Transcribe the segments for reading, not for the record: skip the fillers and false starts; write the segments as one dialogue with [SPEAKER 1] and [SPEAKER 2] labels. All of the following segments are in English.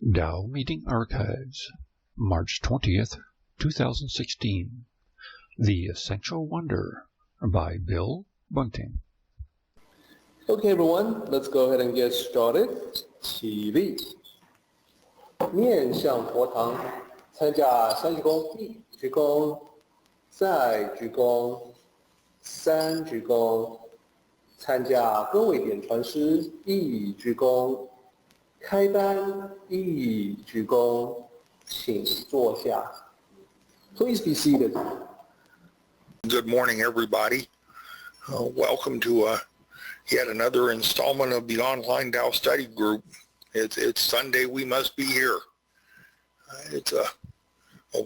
[SPEAKER 1] Dow Meeting Archives, March 20th, 2016. The Essential Wonder by Bill Bunting.
[SPEAKER 2] Okay, everyone, let's go ahead and get started. 起立，面向佛堂，参加三鞠躬，一鞠躬，再鞠躬，三鞠躬，参加各位点传师，一鞠躬，开班，一鞠躬，请坐下。Please be seated.
[SPEAKER 3] Good morning, everybody. Welcome to yet another installment of the online Tao study group. It's Sunday. We must be here. It's a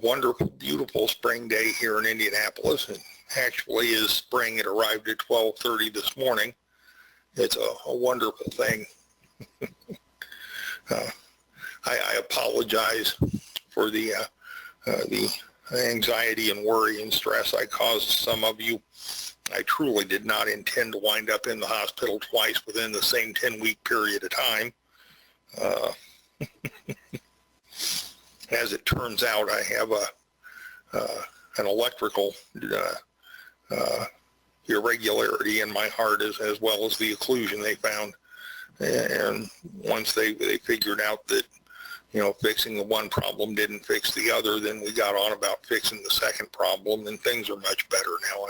[SPEAKER 3] wonderful, beautiful spring day here in Indianapolis. It actually is spring. It arrived at 12:30 this morning. It's a wonderful thing. I apologize for the anxiety and worry and stress I caused some of you. I truly did not intend to wind up in the hospital twice within the same 10-week period of time. As it turns out, I have an electrical irregularity in my heart as well as the occlusion they found. And once they figured out that, fixing the one problem didn't fix the other, then we got on about fixing the second problem, and things are much better now.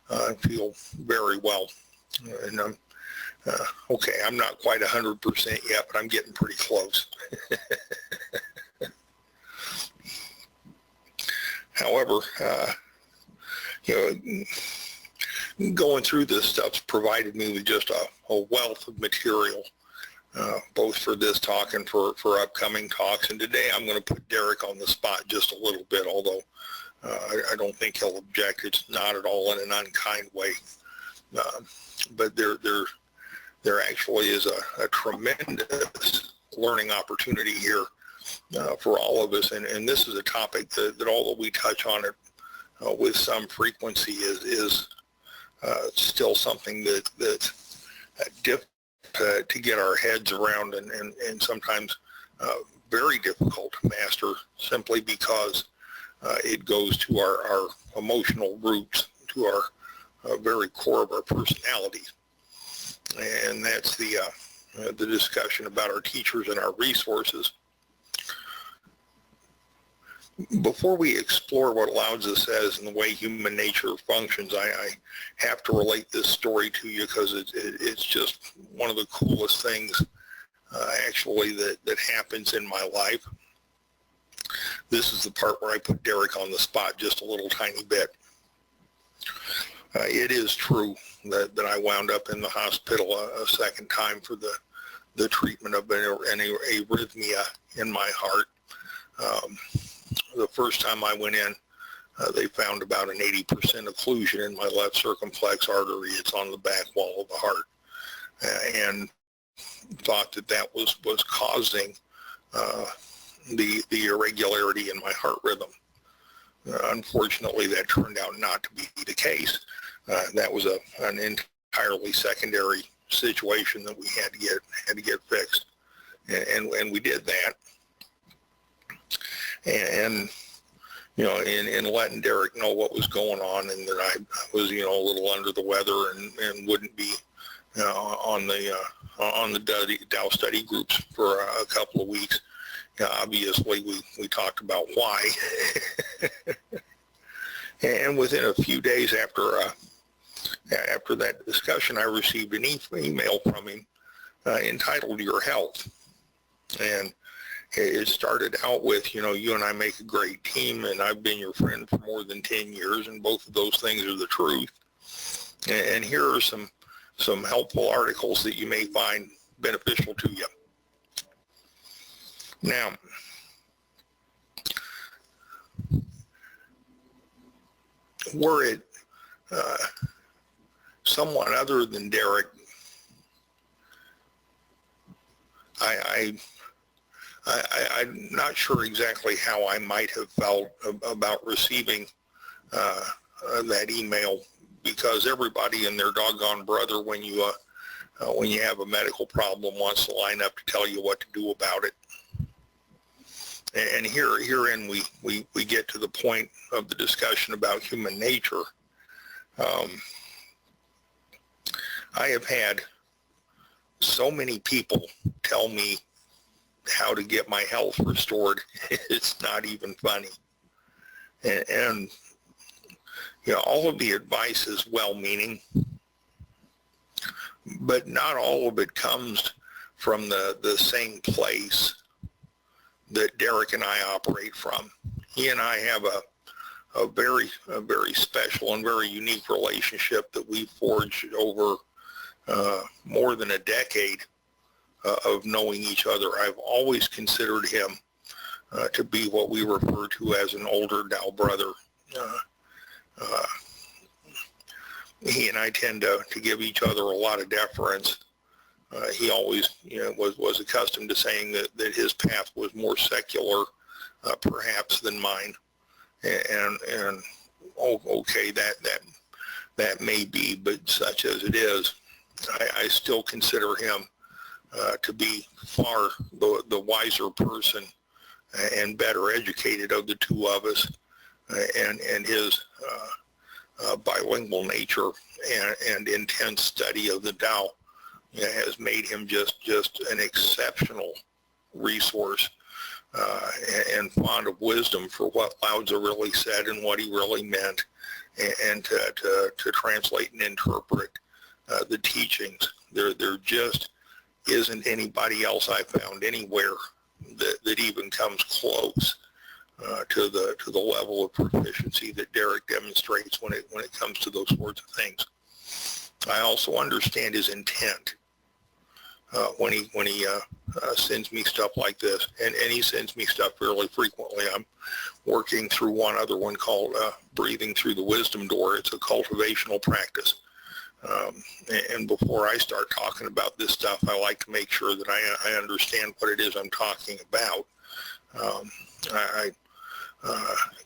[SPEAKER 3] I feel very well. And okay, I'm not quite 100% yet, but I'm getting pretty close. However, going through this stuff's provided me with just a wealth of material, both for this talk and for upcoming talks. And today I'm going to put Derek on the spot just a little bit, although I don't think he'll object. It's not at all in an unkind way. But there actually is a tremendous learning opportunity here for all of us. And this is a topic that although we touch on it with some frequency, is still something that's difficult to get our heads around, and sometimes very difficult to master, simply because it goes to our emotional roots, to our very core of our personalities. And that's the discussion about our teachers and our resources. Before we explore what Lao-Tzu says and the way human nature functions, I have to relate this story to you because it's just one of the coolest things actually that happens in my life. This is the part where I put Derek on the spot just a little tiny bit. It is true that I wound up in the hospital a second time for the treatment of an arrhythmia in my heart. The first time I went in, they found about an 80% occlusion in my left circumflex artery. It's on the back wall of the heart, and thought that was causing the irregularity in my heart rhythm. Unfortunately, that turned out not to be the case. That was an entirely secondary situation that we had to get fixed, and we did that. And in letting Derek know what was going on, and that I was a little under the weather and wouldn't be on the Tao study groups for a couple of weeks. Obviously, we talked about why. And within a few days after that discussion, I received an email from him entitled "Your Health," and it started out with, you and I make a great team, and I've been your friend for more than 10 years, and both of those things are the truth. And here are some helpful articles that you may find beneficial to you. Now, were it someone other than Derek, I'm not sure exactly how I might have felt about receiving that email, because everybody and their doggone brother, when you have a medical problem, wants to line up to tell you what to do about it. And herein we get to the point of the discussion about human nature. I have had so many people tell me how to get my health restored. It's not even funny. And you know, all of the advice is well-meaning, but not all of it comes from the same place that Derek and I operate from. He and I have a very special and very unique relationship that we forged over more than a decade of knowing each other. I've always considered him to be what we refer to as an older now brother. He and I tend to give each other a lot of deference. He always, you know, was accustomed to saying that his path was more secular, perhaps, than mine. And okay, that may be, but such as it is, I still consider him to be far the wiser person and better educated of the two of us, and his bilingual nature and intense study of the Tao has made him just an exceptional resource and fond of wisdom for what Lao Tzu really said and what he really meant, and to translate and interpret the teachings. There just isn't anybody else I found anywhere that even comes close to the level of proficiency that Derek demonstrates when it comes to those sorts of things. I also understand his intent when he sends me stuff like this, and he sends me stuff fairly frequently. I'm working through one other one called Breathing Through the Wisdom Door. It's a cultivational practice. And before I start talking about this stuff, I like to make sure that I understand what it is I'm talking about.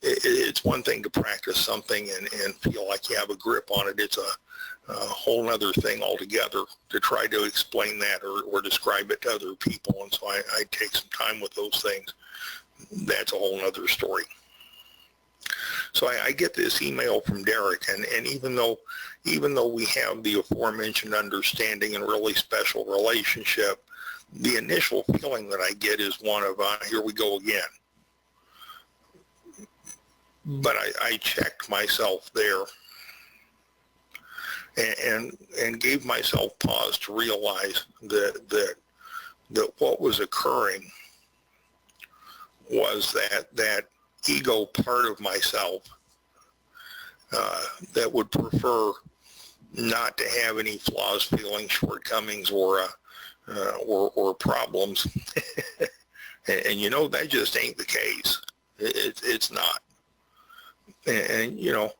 [SPEAKER 3] It's one thing to practice something and feel like you have a grip on it. It's a whole other thing altogether to try to explain that or describe it to other people. And so I take some time with those things. That's a whole other story. So I get this email from Derek, and even though we have the aforementioned understanding and really special relationship, the initial feeling that I get is one of, here we go again. But I checked myself there and gave myself pause to realize that what was occurring was that ego part of myself that would prefer not to have any flaws, feelings, shortcomings, or problems. and you know, that just ain't the case. It's not. And you know,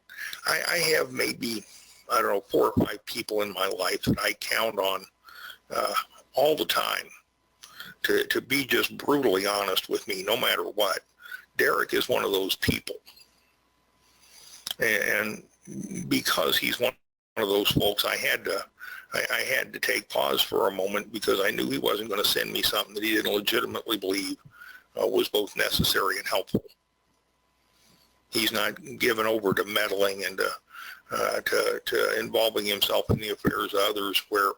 [SPEAKER 3] I have maybe, I don't know, 4 or 5 people in my life that I count on all the time to be just brutally honest with me, no matter what. Derek is one of those people. And because he's one of those folks, I had to take pause for a moment, because I knew he wasn't going to send me something that he didn't legitimately believe was both necessary and helpful. He's not given over to meddling and to involving himself in the affairs of others where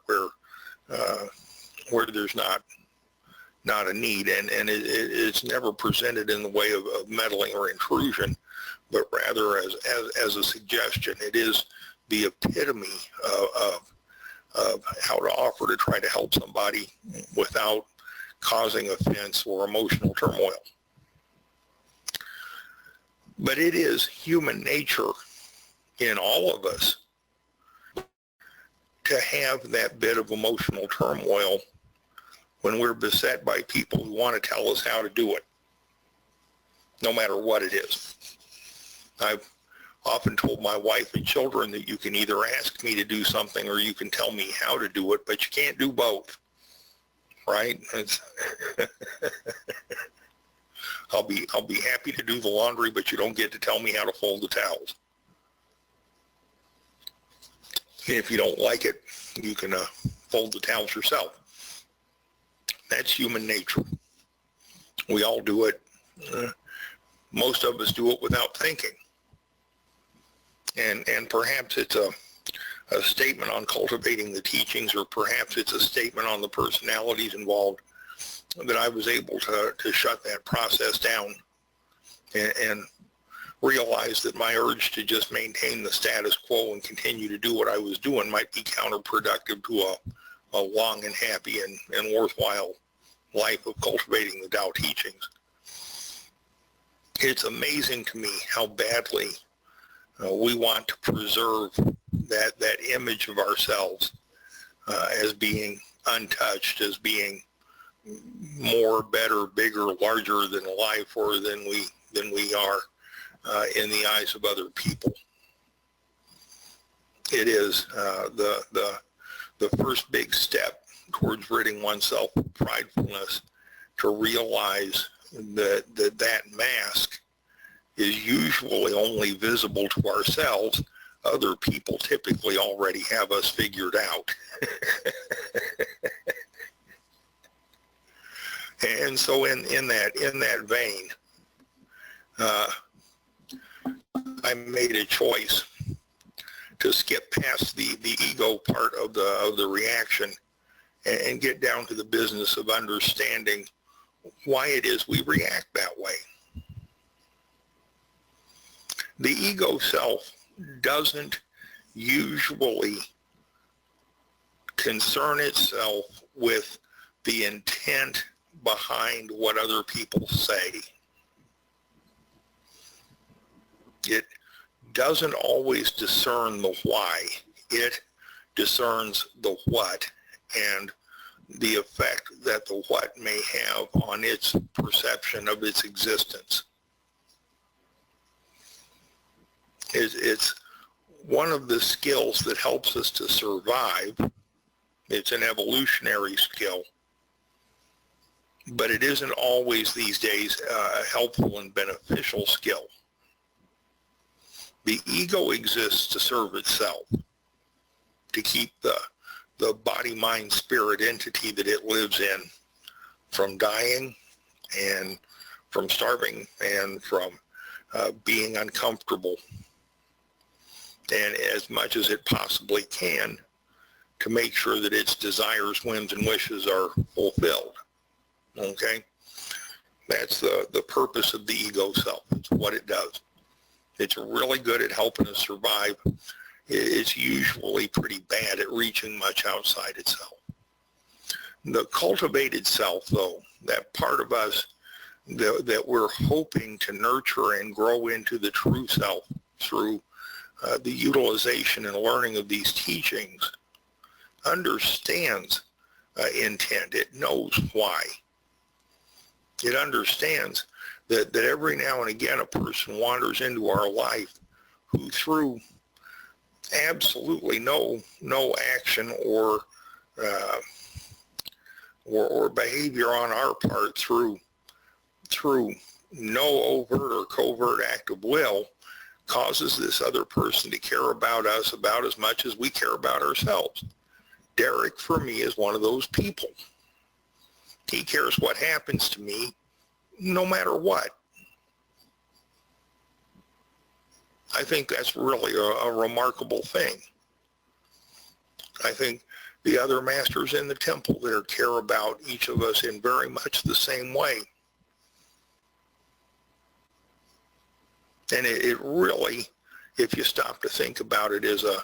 [SPEAKER 3] there's not a need, and it's never presented in the way of meddling or intrusion, but rather as a suggestion. It is the epitome of how to offer to try to help somebody without causing offense or emotional turmoil. But it is human nature in all of us to have that bit of emotional turmoil when we're beset by people who want to tell us how to do it, no matter what it is. I've often told my wife and children that you can either ask me to do something or you can tell me how to do it, but you can't do both, right? I'll be happy to do the laundry, but you don't get to tell me how to fold the towels. If you don't like it, you can fold the towels yourself. That's human nature. We all do it. Most of us do it without thinking. And perhaps it's a statement on cultivating the teachings, or perhaps it's a statement on the personalities involved, that I was able to shut that process down and realize that my urge to just maintain the status quo and continue to do what I was doing might be counterproductive to a long and happy and worthwhile life of cultivating the Tao teachings. It's amazing to me how badly we want to preserve that image of ourselves as being untouched, as being more, better, bigger, larger than life, or than we are in the eyes of other people. It is the first big step towards ridding oneself of pridefulness, to realize that mask is usually only visible to ourselves. Other people typically already have us figured out. And so in that vein, I made a choice to skip past the ego part of the reaction and get down to the business of understanding why it is we react that way. The ego self doesn't usually concern itself with the intent behind what other people say. It doesn't always discern the why. It discerns the what and the effect that the what may have on its perception of its existence. It's one of the skills that helps us to survive. It's an evolutionary skill, but it isn't always these days a helpful and beneficial skill. The ego exists to serve itself, to keep the body, mind, spirit entity that it lives in from dying and from starving and from being uncomfortable, and as much as it possibly can to make sure that its desires, whims, and wishes are fulfilled. Okay? That's the purpose of the ego self. It's what it does. It's really good at helping us survive. It's usually pretty bad at reaching much outside itself. The cultivated self, though, that part of us that we're hoping to nurture and grow into the true self through the utilization and learning of these teachings, understands intent. It knows why. It understands that every now and again a person wanders into our life who, through absolutely no action or behavior on our part, through no overt or covert act of will, causes this other person to care about us about as much as we care about ourselves. Derek, for me, is one of those people. He cares what happens to me no matter what. I think that's really a remarkable thing. I think the other masters in the temple there care about each of us in very much the same way. And it really, if you stop to think about it, is a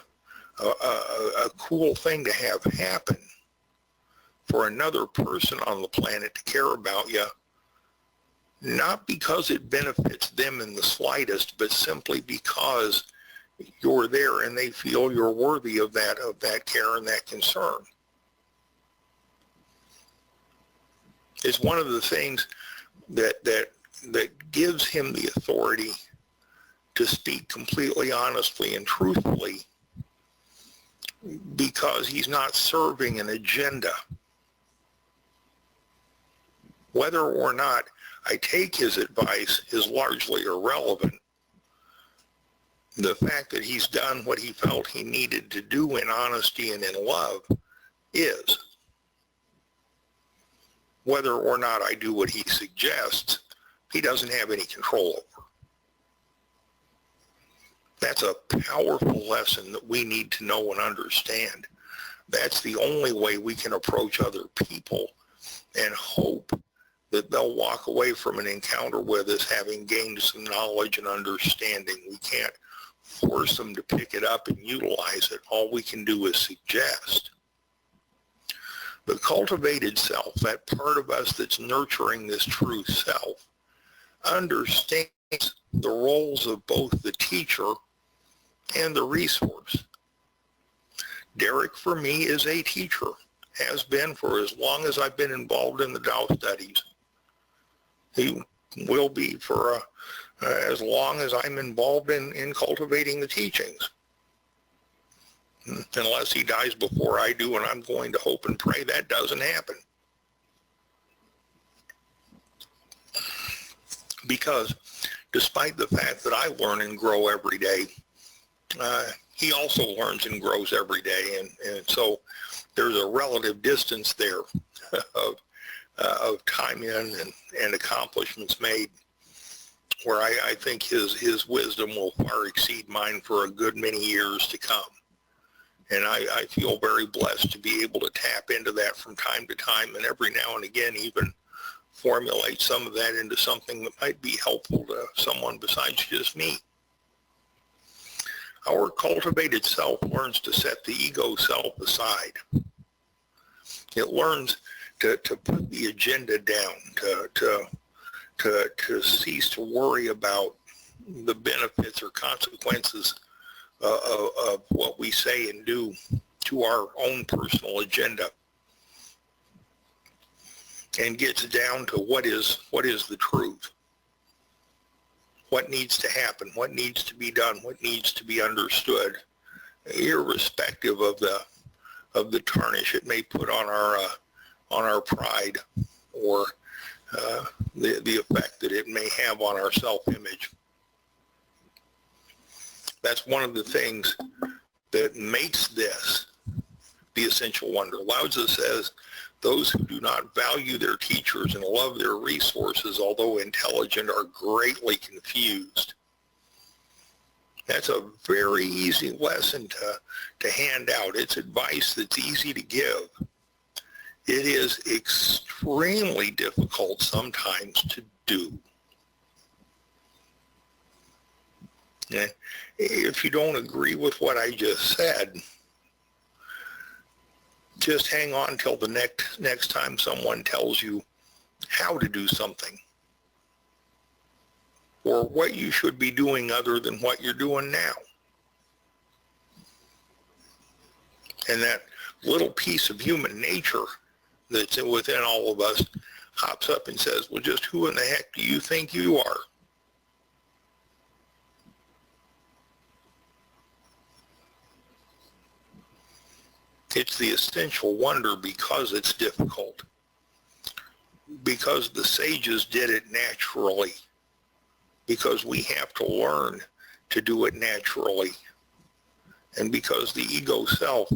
[SPEAKER 3] cool thing to have happen for another person on the planet to care about you, not because it benefits them in the slightest, but simply because you're there and they feel you're worthy of that care and that concern. It's one of the things that gives him the authority to speak completely honestly and truthfully, because he's not serving an agenda. Whether or not I take his advice is largely irrelevant. The fact that he's done what he felt he needed to do in honesty and in love is. Whether or not I do what he suggests he doesn't have any control over. That's a powerful lesson that we need to know and understand. That's the only way we can approach other people and hope that they'll walk away from an encounter with us having gained some knowledge and understanding. We can't force them to pick it up and utilize it. All we can do is suggest. The cultivated self, that part of us that's nurturing this true self, understands the roles of both the teacher and the resource. Derek, for me, is a teacher, has been for as long as I've been involved in the Tao studies. He will be for as long as I'm involved in cultivating the teachings. Unless he dies before I do, and I'm going to hope and pray that doesn't happen. Because despite the fact that I learn and grow every day, he also learns and grows every day, and so there's a relative distance there of time in and accomplishments made, where I think his wisdom will far exceed mine for a good many years to come. And I feel very blessed to be able to tap into that from time to time, and every now and again even formulate some of that into something that might be helpful to someone besides just me. Our cultivated self learns to set the ego self aside. It learns to put the agenda down, to cease to worry about the benefits or consequences of what we say and do to our own personal agenda, and gets down to what is the truth. What needs to happen, what needs to be done, what needs to be understood, irrespective of the tarnish it may put on our pride, or the effect that it may have on our self-image. That's one of the things that makes this the essential wonder. Lao Tzu says, those who do not value their teachers and love their resources, although intelligent, are greatly confused. That's a very easy lesson to hand out. It's advice that's easy to give. It is extremely difficult sometimes to do. Yeah. If you don't agree with what I just said, just hang on till the next time someone tells you how to do something, or what you should be doing other than what you're doing now. And that little piece of human nature that's within all of us hops up and says, well, just who in the heck do you think you are? It's the essential wonder because it's difficult, because the sages did it naturally, because we have to learn to do it naturally, and because the ego self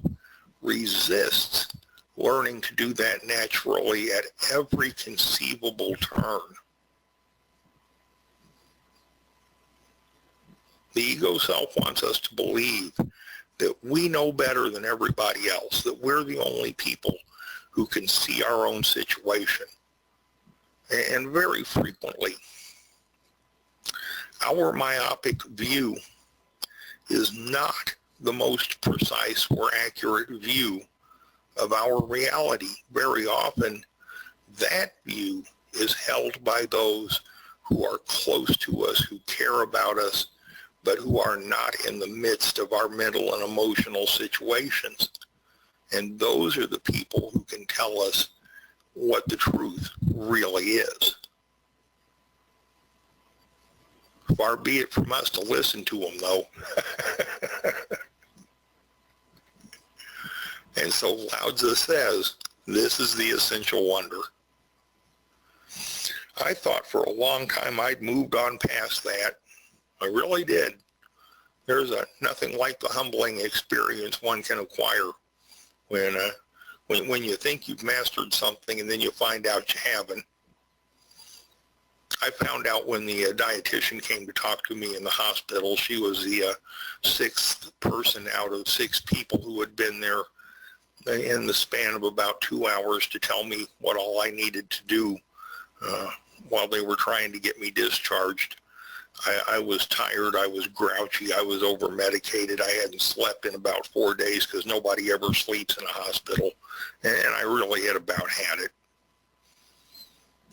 [SPEAKER 3] resists learning to do that naturally at every conceivable turn. The ego self wants us to believe that we know better than everybody else, that we're the only people who can see our own situation. And very frequently, our myopic view is not the most precise or accurate view of our reality. Very often, that view is held by those who are close to us, who care about us, but who are not in the midst of our mental and emotional situations. And those are the people who can tell us what the truth really is. Far be it from us to listen to them, though. And so Lao Tzu says, this is the essential wonder. I thought for a long time I'd moved on past that. I really did. There's nothing like the humbling experience one can acquire when you think you've mastered something and then you find out you haven't. I found out when the dietitian came to talk to me in the hospital, she was the sixth person out of 6 people who had been there in the span of about 2 hours to tell me what all I needed to do while they were trying to get me discharged. I was tired, I was grouchy, I was over-medicated, I hadn't slept in about 4 days because nobody ever sleeps in a hospital, and I really had about had it.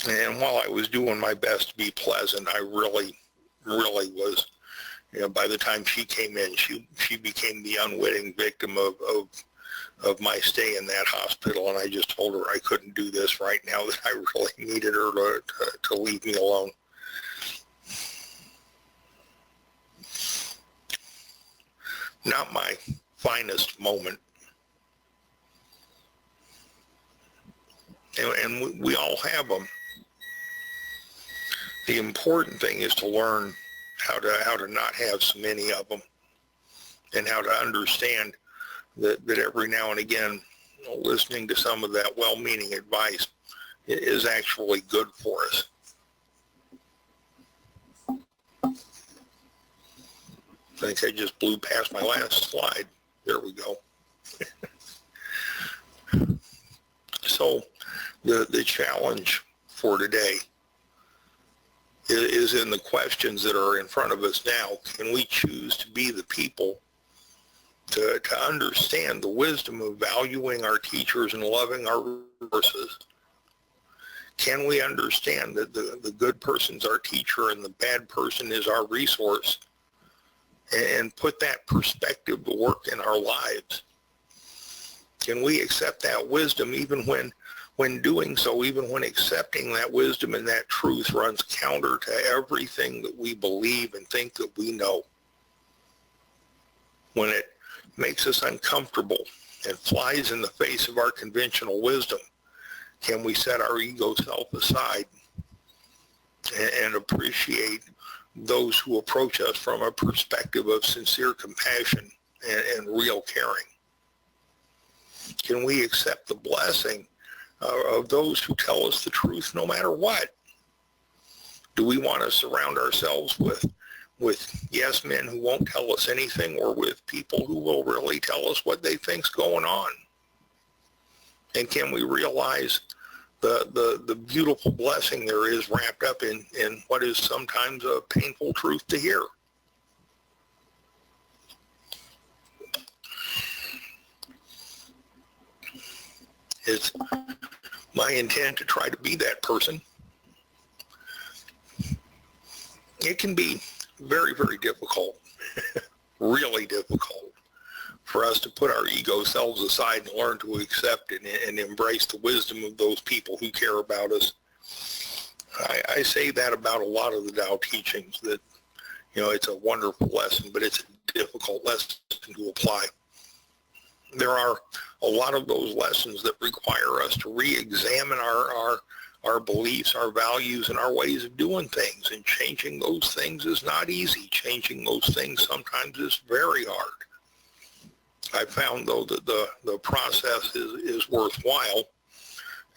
[SPEAKER 3] And while I was doing my best to be pleasant, I really was, by the time she came in, she became the unwitting victim of my stay in that hospital, and I just told her I couldn't do this right now, that I really needed her to leave me alone. Not my finest moment. And we all have them. The important thing is to learn how to not have so many of them, and how to understand that every now and again, listening to some of that well-meaning advice is actually good for us. I think I just blew past my last slide. There we go. So the challenge for today is in the questions that are in front of us now. Can we choose to be the people to understand the wisdom of valuing our teachers and loving our resources? Can we understand that the good person's our teacher and the bad person is our resource, and put that perspective to work in our lives? Can we accept that wisdom even when doing so, even when accepting that wisdom and that truth runs counter to everything that we believe and think that we know? When it makes us uncomfortable and flies in the face of our conventional wisdom, can we set our ego self aside and appreciate those who approach us from a perspective of sincere compassion and real caring? Can we accept the blessing of those who tell us the truth no matter what? Do we want to surround ourselves with yes men who won't tell us anything, or with people who will really tell us what they think's going on? And can we realize the beautiful blessing there is wrapped up in what is sometimes a painful truth to hear? It's my intent to try to be that person. It can be very, very difficult, really difficult, for us to put our ego selves aside and learn to accept and embrace the wisdom of those people who care about us. I say that about a lot of the Tao teachings, that, it's a wonderful lesson, but it's a difficult lesson to apply. There are a lot of those lessons that require us to re-examine our beliefs, our values, and our ways of doing things. And changing those things is not easy. Changing those things sometimes is very hard. I found, though, that the process is worthwhile,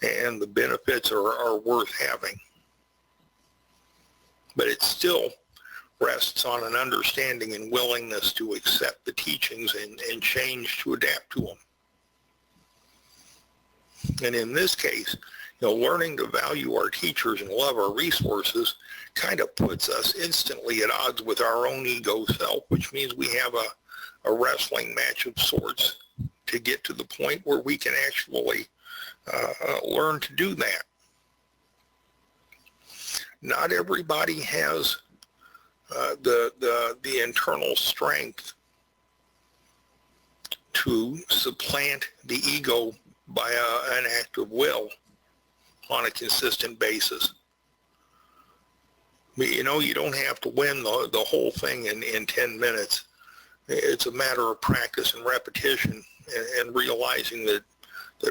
[SPEAKER 3] and the benefits are worth having. But it still rests on an understanding and willingness to accept the teachings and change to adapt to them. And in this case, learning to value our teachers and love our resources kind of puts us instantly at odds with our own ego self, which means we have a wrestling match of sorts to get to the point where we can actually learn to do that. Not everybody has the internal strength to supplant the ego by an act of will on a consistent basis. You don't have to win the whole thing in 10 minutes. It's a matter of practice and repetition, and realizing that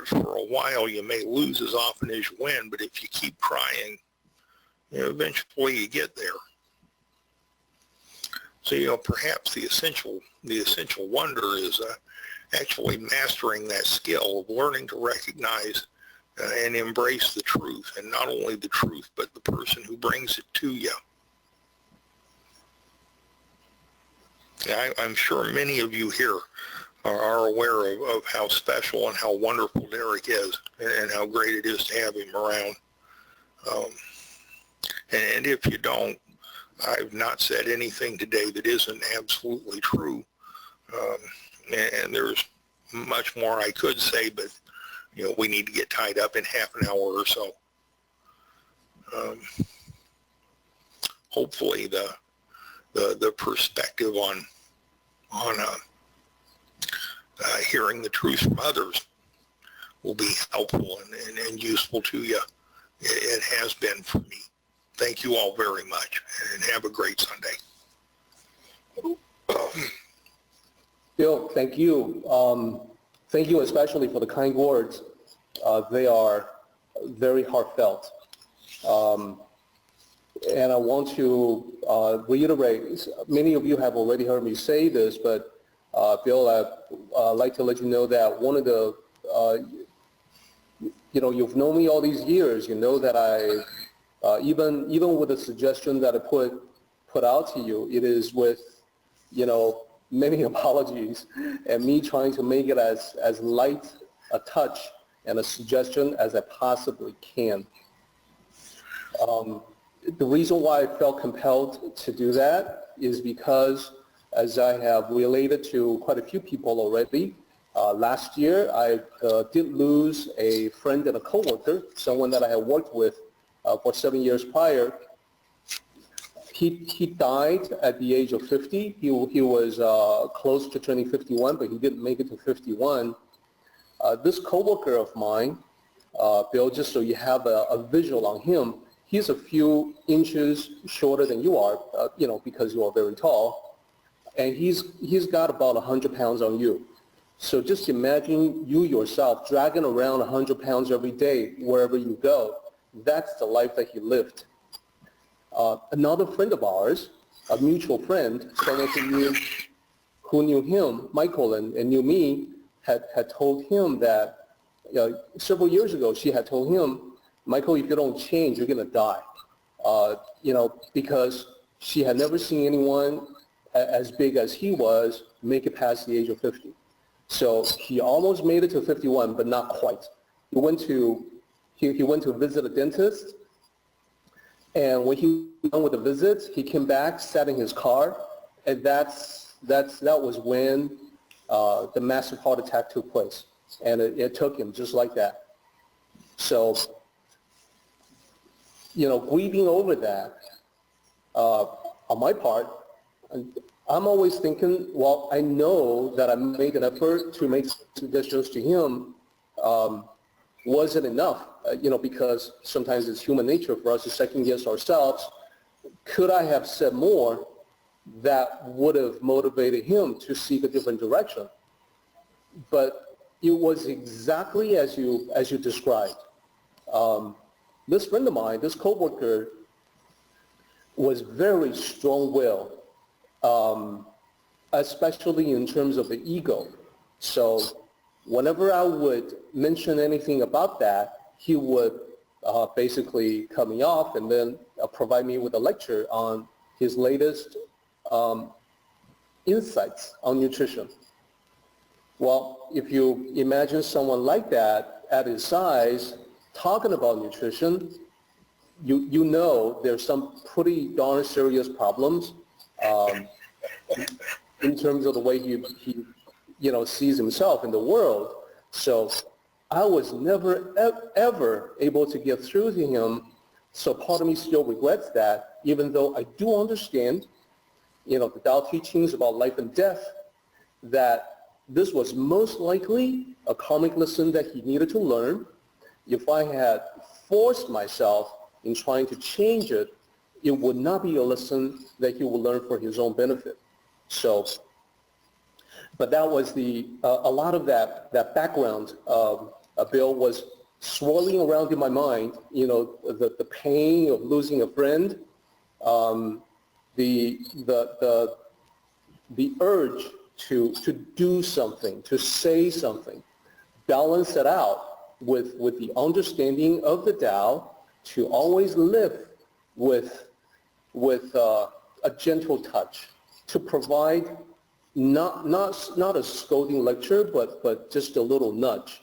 [SPEAKER 3] for a while you may lose as often as you win, but if you keep trying, eventually you get there. So, perhaps the essential wonder is actually mastering that skill of learning to recognize and embrace the truth, and not only the truth, but the person who brings it to you. I'm sure many of you here are aware of how special and how wonderful Derek is, and how great it is to have him around. And if you don't, I've not said anything today that isn't absolutely true. And there's much more I could say, but we need to get tied up in half an hour or so. Hopefully the perspective on hearing the truth from others will be helpful and useful to you. It has been for me. Thank you all very much, and have a great Sunday.
[SPEAKER 2] Bill, thank you. Thank you especially for the kind words. They are very heartfelt. And I want to reiterate, many of you have already heard me say this, but Bill, I'd like to let you know that one of the, you've known me all these years. You know that I, even with the suggestion that I put out to you, it is with, many apologies and me trying to make it as light a touch and a suggestion as I possibly can. The reason why I felt compelled to do that is because, as I have related to quite a few people already, last year I did lose a friend and a coworker, someone that I had worked with for 7 years prior. He died at the age of 50. He was close to turning 51, but he didn't make it to 51. This coworker of mine, Bill, just so you have a visual on him, he's a few inches shorter than you are, because you are very tall, and he's got about 100 pounds on you. So just imagine you yourself dragging around 100 pounds every day wherever you go. That's the life that he lived. Another friend of ours, a mutual friend, someone who knew him, Michael, and knew me, had told him that several years ago, she had told him, Michael, if you don't change, you're going to die. Because she had never seen anyone as big as he was make it past the age of 50. So he almost made it to 51, but not quite. He went to visit a dentist, and when he was done with the visit, he came back, sat in his car, and that was when the massive heart attack took place, and it took him just like that. So, grieving over that, on my part, I'm always thinking, well, I know that I made an effort to make suggestions to him. Wasn't enough, because sometimes it's human nature for us to second guess ourselves. Could I have said more that would have motivated him to seek a different direction? But it was exactly as you described. This friend of mine, this coworker, was very strong-willed, especially in terms of the ego. So whenever I would mention anything about that, he would basically cut me off and then provide me with a lecture on his latest insights on nutrition. Well, if you imagine someone like that at his size talking about nutrition, you know there's some pretty darn serious problems in terms of the way he sees himself in the world. So I was never, ever able to get through to him. So part of me still regrets that, even though I do understand, the Tao teachings about life and death, that this was most likely a karmic lesson that he needed to learn. If I had forced myself in trying to change it, it would not be a lesson that he would learn for his own benefit. So, but that was a lot of that background, Bill, was swirling around in my mind, the pain of losing a friend, the urge to do something, to say something, balance it out with the understanding of the Tao, to always live with a gentle touch, to provide not a scolding lecture, but just a little nudge,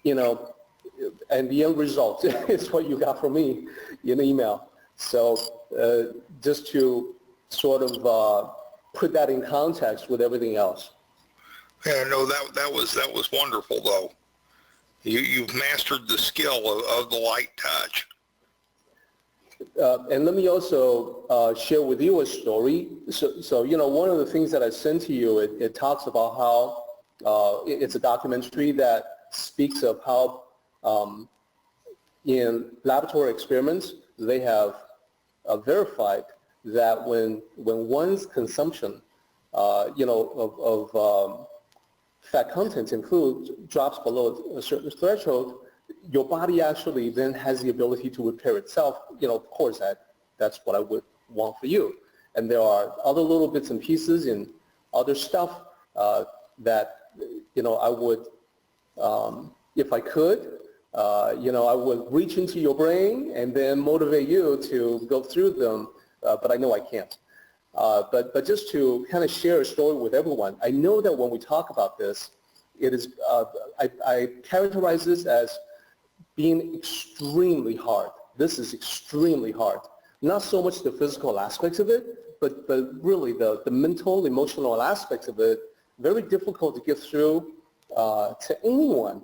[SPEAKER 2] and the end result is what you got from me in email. So just to sort of put that in context with everything else.
[SPEAKER 3] Yeah, no, that was wonderful though. You've mastered the skill of the light touch.
[SPEAKER 2] And let me also share with you a story. So one of the things that I sent to you, it talks about how it's a documentary that speaks of how in laboratory experiments they have verified that when one's consumption, of fat content in food drops below a certain threshold, your body actually then has the ability to repair itself. Of course, that's what I would want for you. And there are other little bits and pieces and other stuff that, I would, if I could, I would reach into your brain and then motivate you to go through them, but I know I can't. But just to kind of share a story with everyone, I know that when we talk about this, it is, I characterize this as being extremely hard. This is extremely hard. Not so much the physical aspects of it, but really the mental, emotional aspects of it, very difficult to get through to anyone.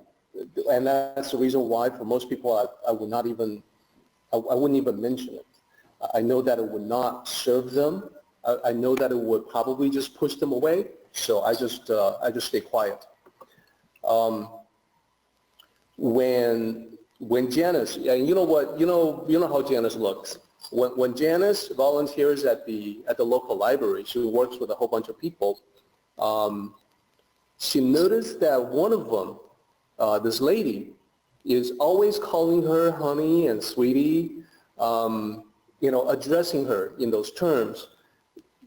[SPEAKER 2] And that's the reason why for most people I wouldn't even mention it. I know that it would not serve them. I know that it would probably just push them away. So I just stay quiet. When Janice, and you know what, you know how Janice looks. When Janice volunteers at the local library, she works with a whole bunch of people. She noticed that one of them, this lady, is always calling her honey and sweetie, addressing her in those terms.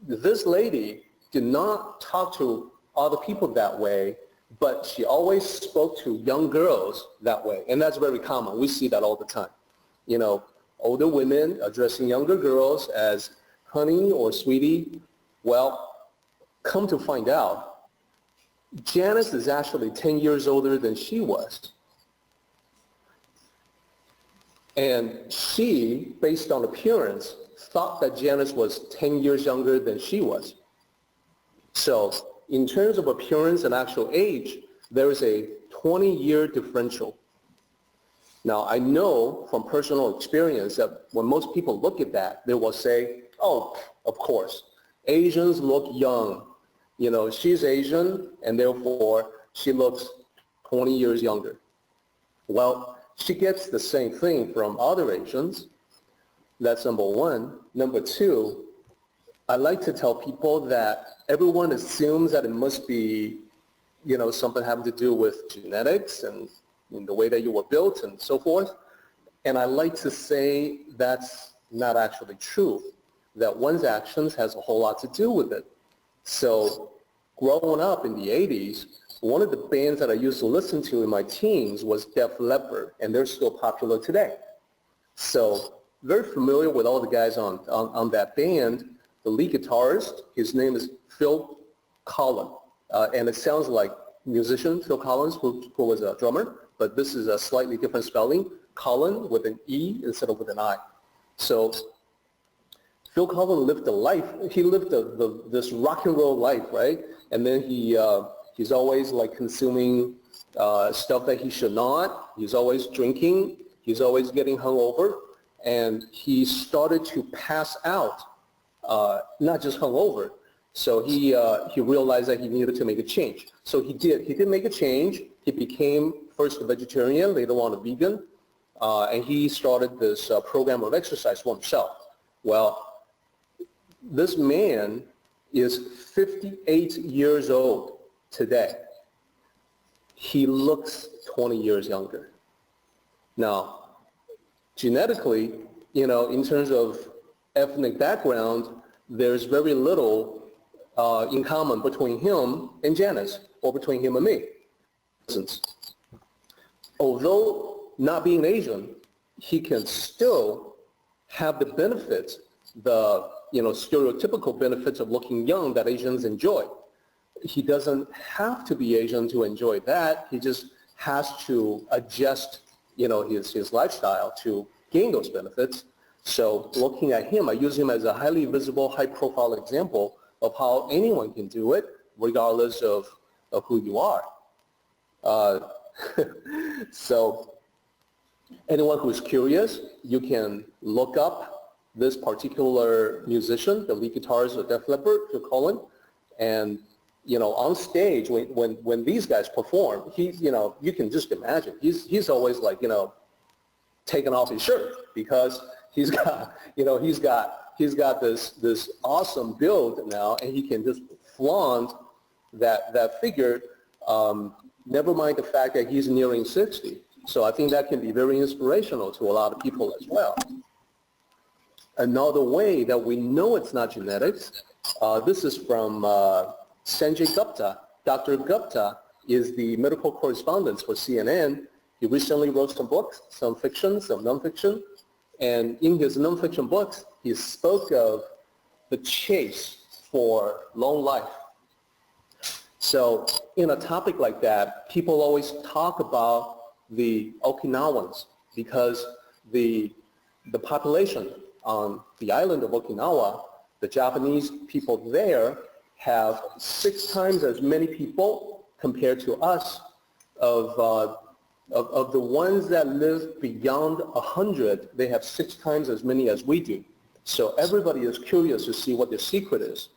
[SPEAKER 2] This lady did not talk to other people that way, but she always spoke to young girls that way, and that's very common. We see that all the time. Older women addressing younger girls as honey or sweetie. Well, come to find out, Janice is actually 10 years older than she was. And she, based on appearance, thought that Janice was 10 years younger than she was. So in terms of appearance and actual age, there is a 20-year differential. Now, I know from personal experience that when most people look at that, they will say, oh, of course, Asians look young. She's Asian, and therefore she looks 20 years younger. Well, she gets the same thing from other Asians. That's number one. Number two, I like to tell people that everyone assumes that it must be, something having to do with genetics and the way that you were built and so forth. And I like to say that's not actually true, that one's actions has a whole lot to do with it. So growing up in the 80s, one of the bands that I used to listen to in my teens was Def Leppard, and they're still popular today. So very familiar with all the guys on that band. The lead guitarist, his name is Phil Collins, and it sounds like musician Phil Collins, who was a drummer, but this is a slightly different spelling, Collins with an E instead of with an I. So Phil Collins lived a life. He lived this rock and roll life, right? And then he's always like consuming stuff that he should not. He's always drinking. He's always getting hungover. And he started to pass out, not just hungover. So he realized that he needed to make a change. So he did. He did make a change. He became first a vegetarian, later on a vegan, and he started this program of exercise for himself. Well, this man is 58 years old today. He looks 20 years younger. Now, genetically, in terms of ethnic background, there's very little in common between him and Janice, or between him and me. although not being Asian, he can still have the benefits, the stereotypical benefits of looking young that Asians enjoy. He doesn't have to be Asian to enjoy that. He just has to adjust, his lifestyle to gain those benefits. So looking at him, I use him as a highly visible, high-profile example of how anyone can do it, regardless of who you are. So anyone who's curious, you can look up this particular musician, the lead guitarist of Def Leppard, Phil Collen, and on stage when these guys perform, you can just imagine he's always like taking off his shirt because he's got this awesome build now, and he can just flaunt that figure. Never mind the fact that he's nearing 60. So I think that can be very inspirational to a lot of people as well. Another way that we know it's not genetics, this is from Sanjay Gupta. Dr. Gupta is the medical correspondent for CNN. He recently wrote some books, some fiction, some nonfiction. And in his nonfiction books, he spoke of the chase for long life. So in a topic like that, people always talk about the Okinawans because the population on the island of Okinawa, the Japanese people there have 6 times as many people compared to us. Of the ones that live beyond 100, they have 6 times as many as we do. So everybody is curious to see what the secret is.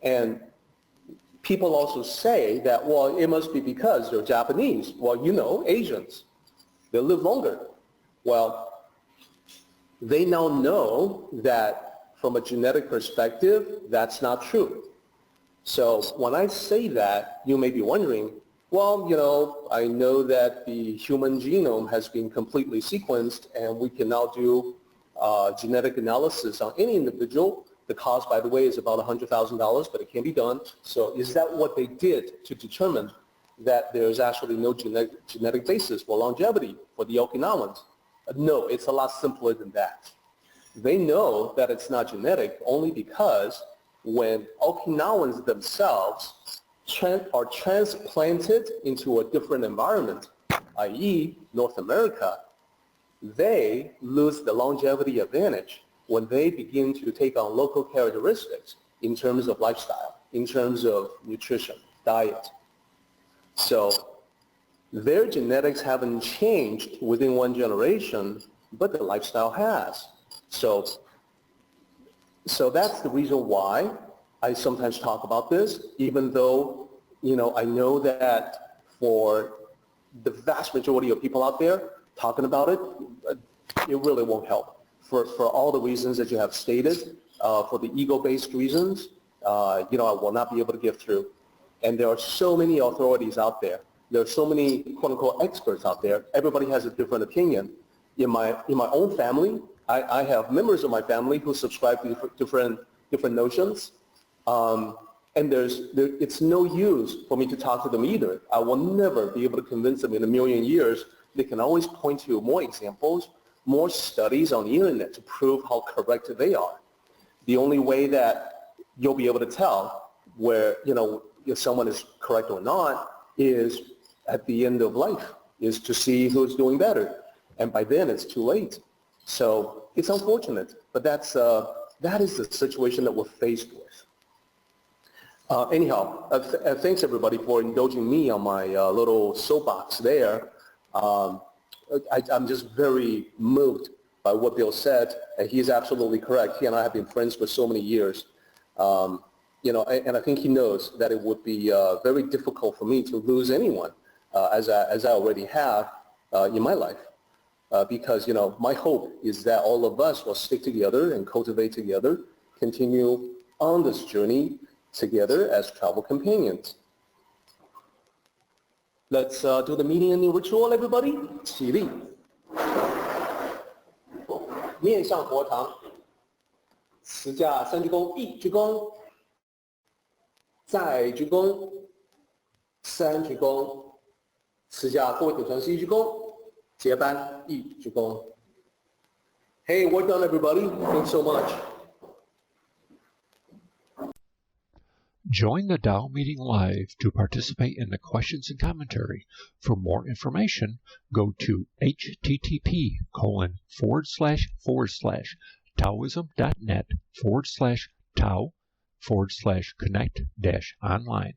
[SPEAKER 2] And people also say that, well, it must be because they're Japanese. Well, Asians, they live longer. Well, they now know that from a genetic perspective, that's not true. So when I say that, you may be wondering, well, I know that the human genome has been completely sequenced and we can now do genetic analysis on any individual. The cost, by the way, is about $100,000, but it can be done. So is that what they did to determine that there's actually no genetic basis for longevity for the Okinawans? No, it's a lot simpler than that. They know that it's not genetic only because when Okinawans themselves are transplanted into a different environment, i.e. North America, they lose the longevity advantage when they begin to take on local characteristics in terms of lifestyle, in terms of nutrition, diet. So their genetics haven't changed within one generation, but the lifestyle has. So that's the reason why I sometimes talk about this, even though, I know that for the vast majority of people out there talking about it, it really won't help. For all the reasons that you have stated, for the ego-based reasons, I will not be able to get through. And there are so many authorities out there. There are so many quote-unquote experts out there. Everybody has a different opinion. In my own family, I have members of my family who subscribe to different notions. And it's no use for me to talk to them either. I will never be able to convince them in a million years. They can always point to more examples, more studies on the internet to prove how correct they are. The only way that you'll be able to tell where, if someone is correct or not is at the end of life, is to see who's doing better. And by then it's too late. So it's unfortunate, but that is the situation that we're faced with. Anyhow, thanks everybody for indulging me on my little soapbox there. I'm just very moved by what Bill said, and he's absolutely correct. He and I have been friends for so many years. And I think he knows that it would be very difficult for me to lose anyone, as I already have in my life. Because, my hope is that all of us will stick together and cultivate together, continue on this journey together as travel companions. Let's do the meeting ending ritual, everybody. 起立，面向佛堂，持架三鞠躬，一鞠躬，再鞠躬，三鞠躬，赐下各位铁船师一鞠躬，结班一鞠躬。Hey, we're done, everybody. Thanks so much.
[SPEAKER 1] Join the Tao meeting live to participate in the questions and commentary. For more information, go to http://taoism.net/tao/connect-online.